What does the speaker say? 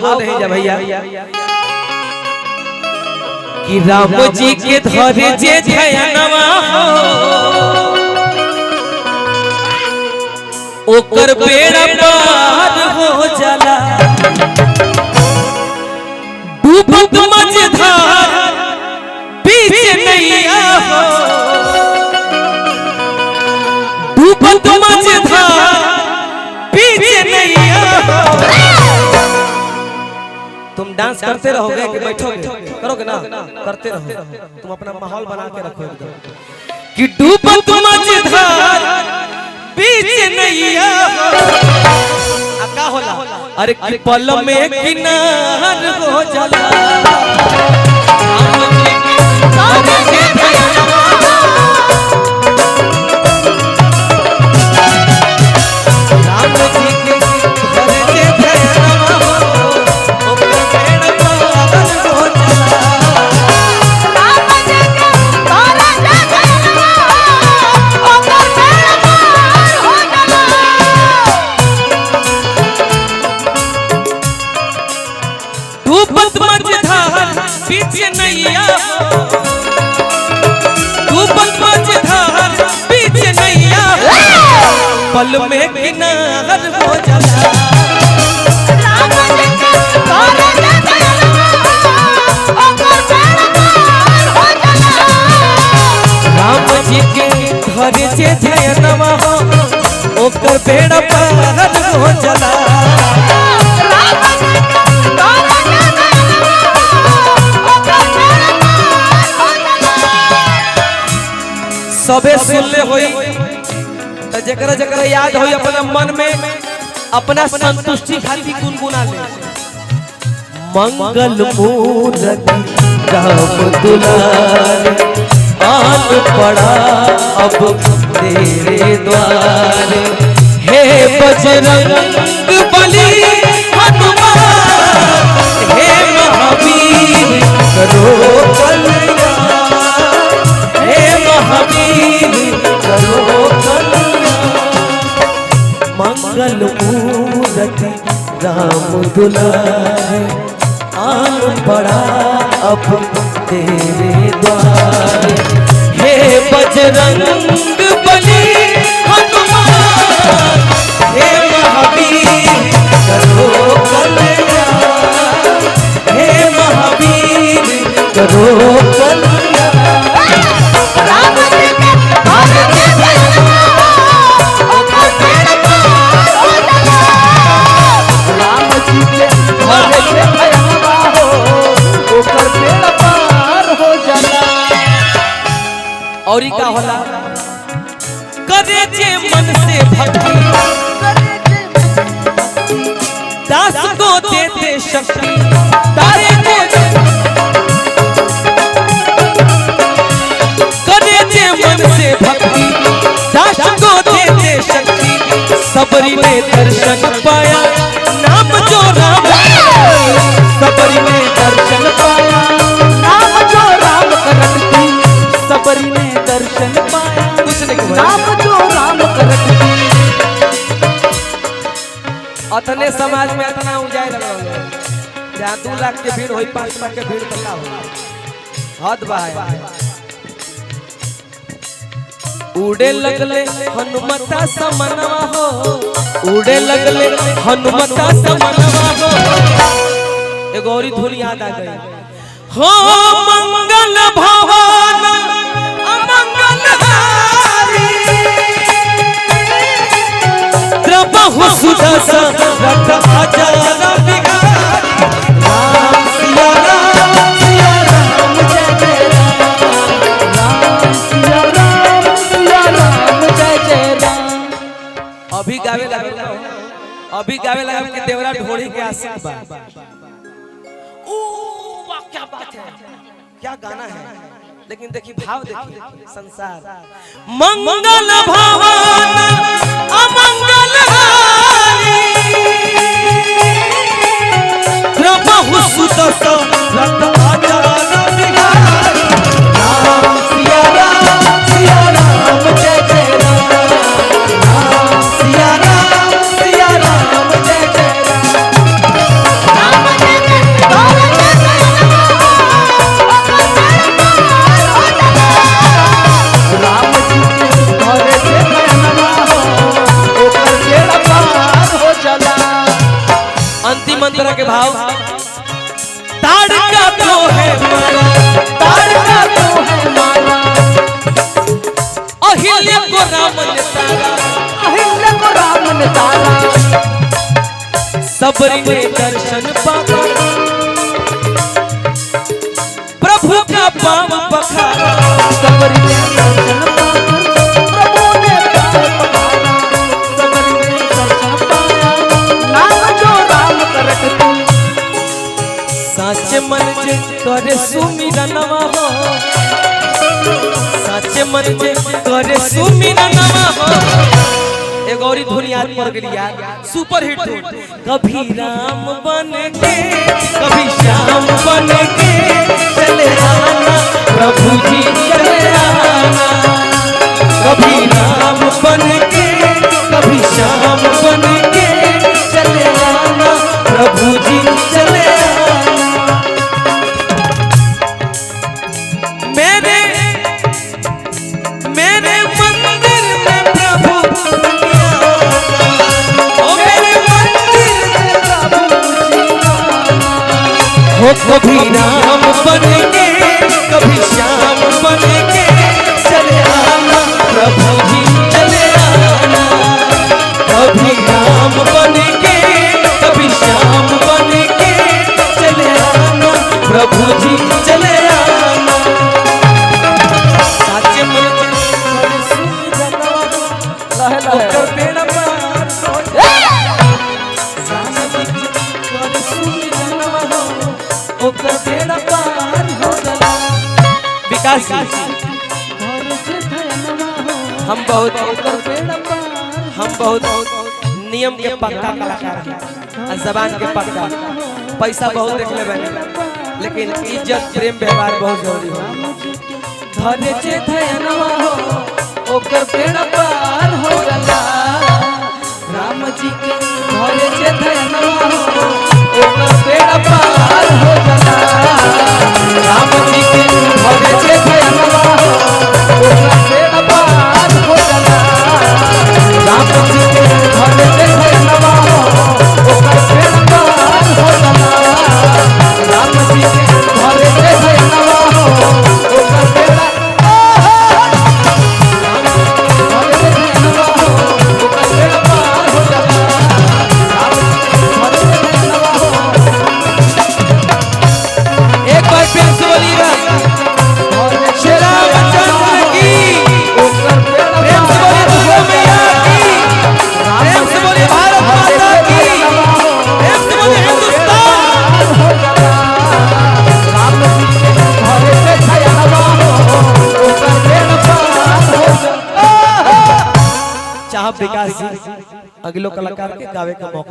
कौन है जा भैया कि राम जी के धरे जे ध्यानवा हो ओकर बेड़ा पार हो जाला डूबत मझधार बीच नैया हो डूबत मझधार बीच नैया हो। तुम डांस करते रहोगे कि बैठोगे? करोगे ना? करते रहो। तुम अपना माहौल बना के रखो एकदम कि डूबत मझधार बीच नैया हो। का होला? अरे कि पल में किनार हो जाला बीच नैया डूबत मझधार बीच नैया पल में किनार हो जाला राम जी के घर जे ध्यानवा हो ओकर बेड़ा पार हो जाला सबे सुनले होई त जकरा जकरा याद होई अपना मन में अपना संतुष्टि खातिर गुनगुना ले मंगल मूर्ति राम दुलार आन पड़ा अब तेरे द्वार हे बजरंग बली हनुमान हे महावीर करो मंगल मूर्ति राम दुलार आन पड़ा अब तेरे द्वार हे बजरंग बली हनुमान हे महावीर करो कल्याण हे महावीर करो और का होला करे जे मन से भक्ति दास को देते शक्ति तारे करे जे मन से भक्ति दास को देते शक्ति सबरी ने दर्शन पाया नाम जो राम सबरी ने दर्शन पाया नाम जो राम करती सबरी ने दर्शन पाया नाम जो राम करती। अतने समाज में इतना उजाय लग रहा है जहाँ 2 लाख के भीड़ होई 5 लाख के भीड़ तक हो हद बा उड़े लगले हनुमता समनवा हो उड़े लगले हनुमता समनवा हो एगो औरी धुन याद आ गई हो मंगल भवन अमंगल हारी प्रभु सुदर्शन रथ हजार बिहारी राम सिया राम जय जय राम सिया राम जय जय राम। अभी गावे लगा कि देवरा ढोड़ी के आशिक बा क्या बात है क्या गाना है लेकिन देखिए भाव देखिए संसार मंगल भवन अमंगल हारी प्रभु सुदर्शन रथ हजार बिहारी राम सिया राम जय जय राम सिया राम जय जय राम। तरह के भाव ताड़का तो है मारा, ताड़का तो है मारा, अहिल्या को राम ने तारा, अहिल्या को राम ने तारा, सबरी ने दर्शन पाया, प्रभु का पाँव पखारा, सबरी ने दर्शन पाया, प्रभु ने पाँव पखारा, सबरी ने दर्शन पाया, नाम जो राम करत तू, साचे मन जे करे सुमिरनवा हो, साचे मन जे करे सुमिरनवा हो। एक और धुन याद पड़ गई यार, सुपर हिट धुन। कभी राम बन के कभी श्याम बन के चले आना, प्रभु जी चले आना, कभी राम बन के कभी श्याम बन के चले आना, प्रभु जी चले आना। मेरे मेरे मंदिर में प्रभु हो, कभी राम बन के कभी श्याम बन के चले आना, प्रभु जी चले आना, कभी राम बन के कभी श्याम बन के चले आना, प्रभु जी चले आना। साचे मन जे सुमिरनवा ओकर बेड़ा पार हो जाए, साचे मन जे सुमिरनवा ओकर बेड़ा पार हो जाला। विकास जी हम बहुत नियम के पक्का कलाकार हैं, जबान के पक्का, पैसा बहुत देख ले बने, लेकिन इज्जत प्रेम व्यवहार बहुत जरूरी हो। धरे जे धयनवा हो ओकर बेड़ा पार हो जाला, राम जी के धरे जे धयनवा हो ओकर बेड़ा पार हो जाला, राम जी के धरे जे धयनवा हो ओकर बेड़ा पार हो जाला, राम जी के धरे जे धयनवा हो ओकर बेड़ा पार हो जाला, राम जी के धरे जे धयनवा हो ओकर बेड़ा विकास जी अगलो कलाकार के गावे का मौका